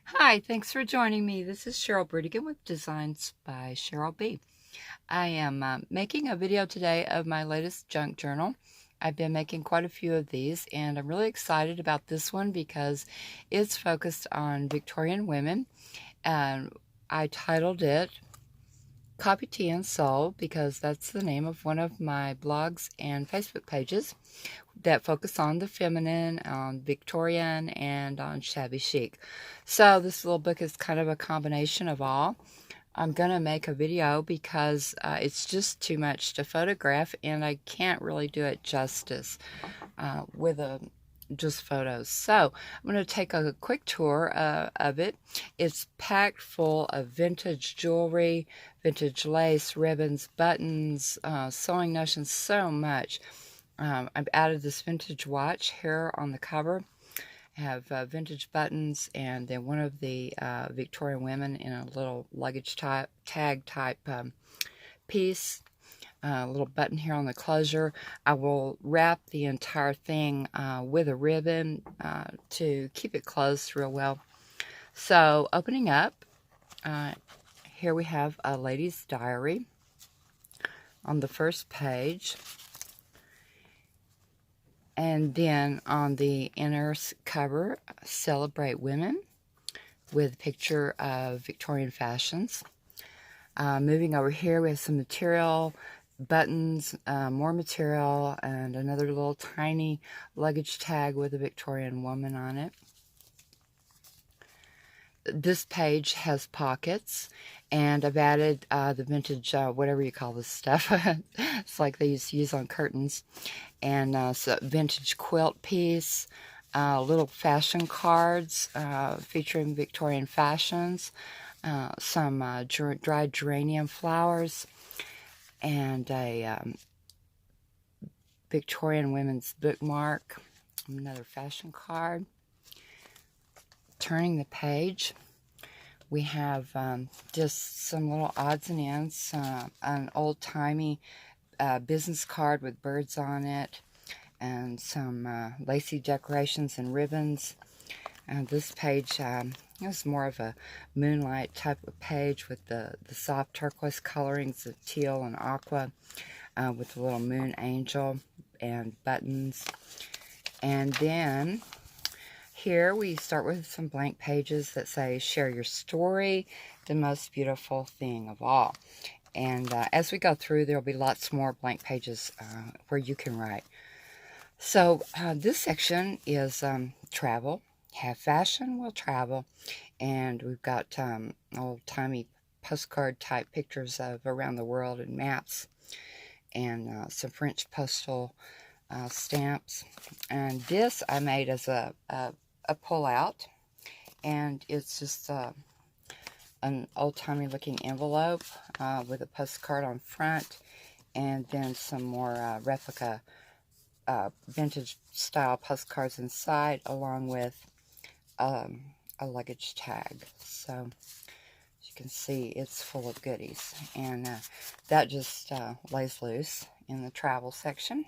Hi, thanks for joining me. This is Cheryl Brudigan with Designs by Cheryl B. I am making a video today of my latest junk journal. I've been making quite a few of these, and I'm really excited about this one because it's focused on Victorian women. And I titled it Coffee, Tea, and Soul because that's the name of one of my blogs and Facebook pages that focus on the feminine, on Victorian, and on shabby chic. So this little book is kind of a combination of all. I'm going to make a video because it's just too much to photograph and I can't really do it justice with just photos. So I'm going to take a quick tour of it. It's packed full of vintage jewelry, vintage lace, ribbons, buttons, sewing notions, so much. I've added this vintage watch here on the cover. I have vintage buttons and then one of the Victorian women in a little luggage type, tag type piece. A little button here on the closure. I will wrap the entire thing with a ribbon to keep it closed real well. So opening up, here we have a lady's diary on the first page. And then on the inner cover, Celebrate Women with a picture of Victorian fashions. Moving over here, we have some material, buttons, more material, and another little tiny luggage tag with a Victorian woman on it. This page has pockets, and I've added the vintage, whatever you call this stuff. It's like they used to use on curtains. And so vintage quilt piece, little fashion cards featuring Victorian fashions, some dried geranium flowers, and a Victorian women's bookmark, another fashion card. Turning the page, we have just some little odds and ends, an old-timey business card with birds on it, and some lacy decorations and ribbons. And this page is more of a moonlight type of page with the soft turquoise colorings of teal and aqua, with a little moon angel and buttons. And then here we start with some blank pages that say, share your story, the most beautiful thing of all. And as we go through, there will be lots more blank pages where you can write. So this section is travel. Have fashion, we'll travel. And we've got old-timey postcard type pictures of around the world and maps. And some French postal stamps. And this I made as a pull-out. And it's just an old-timey looking envelope with a postcard on front, and then some more replica vintage style postcards inside, along with a luggage tag. So as you can see, it's full of goodies, and that just lays loose in the travel section.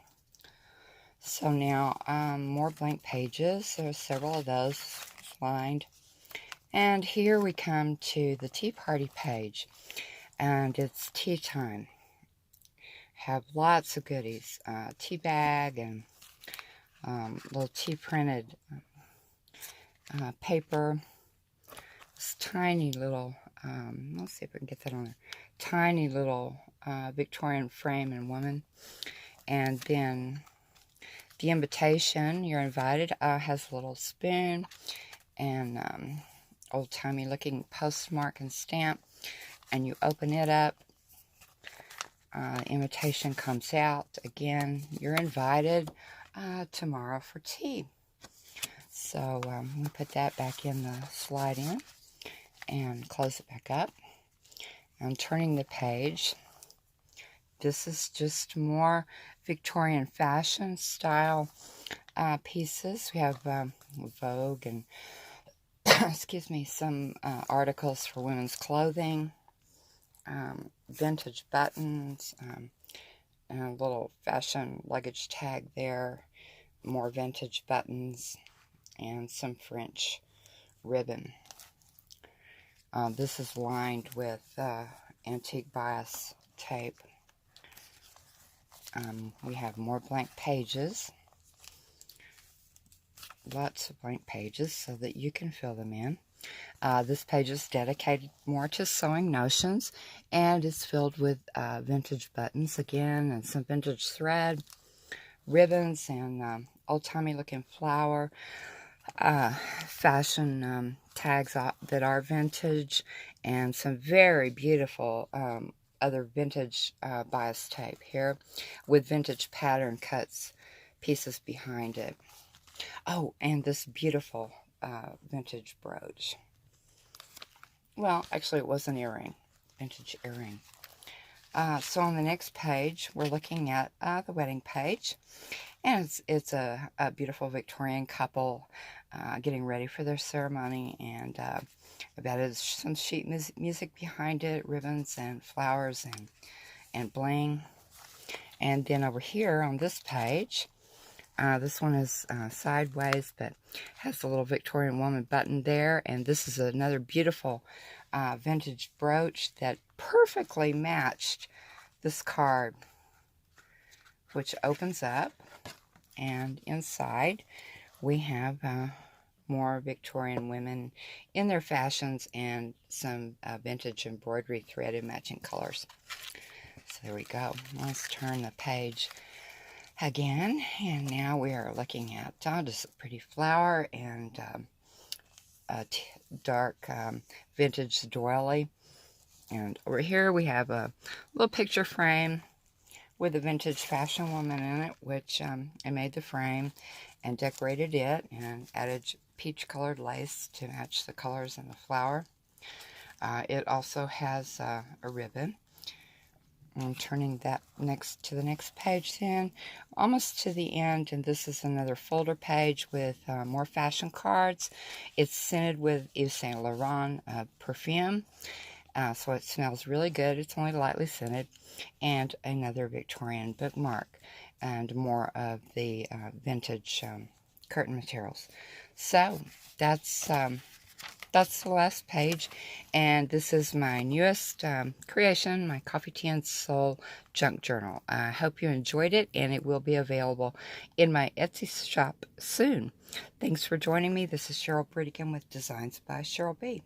So now more blank pages. There's several of those lined. And here we come to the tea party page, and it's tea time. Have lots of goodies, tea bag and little tea printed paper. This tiny little, let's see if we can get that on there, tiny little Victorian frame and woman. And then the invitation, you're invited, has a little spoon and old-timey looking postmark and stamp, and you open it up, invitation comes out. Again, you're invited tomorrow for tea. So we put that back in the slide in and close it back up. I'm turning the page. This is just more Victorian fashion style pieces. We have Vogue and excuse me, some articles for women's clothing, vintage buttons, and a little fashion luggage tag there, more vintage buttons, and some French ribbon. This is lined with antique bias tape. We have more blank pages. Lots of blank pages so that you can fill them in. This page is dedicated more to sewing notions, and it's filled with vintage buttons again, and some vintage thread, ribbons, and old-timey looking flower, fashion tags that are vintage, and some very beautiful other vintage bias tape here with vintage pattern cuts pieces behind it. Oh, and this beautiful vintage brooch. Well, actually it was an earring, vintage earring. So on the next page, we're looking at the wedding page. And it's a beautiful Victorian couple getting ready for their ceremony. And about it is some sheet music behind it, ribbons and flowers and bling. And then over here on this page, this one is sideways, but has a little Victorian woman button there. And this is another beautiful vintage brooch that perfectly matched this card, which opens up. And inside, we have more Victorian women in their fashions and some vintage embroidery thread in matching colors. So there we go. Let's turn the page again. And now we are looking at just a pretty flower and a dark vintage doily. And over here we have a little picture frame with a vintage fashion woman in it, which I made the frame and decorated it and added peach colored lace to match the colors in the flower. It also has a ribbon. I'm turning that to the next page then, almost to the end, and this is another folder page with more fashion cards. It's scented with Yves Saint Laurent perfume. So it smells really good. It's only lightly scented. And another Victorian bookmark and more of the vintage curtain materials. So that's the last page. And this is my newest creation, my Coffee, Tea, and Soul junk journal. I hope you enjoyed it, and it will be available in my Etsy shop soon. Thanks for joining me. This is Cheryl Britigan with Designs by Cheryl B.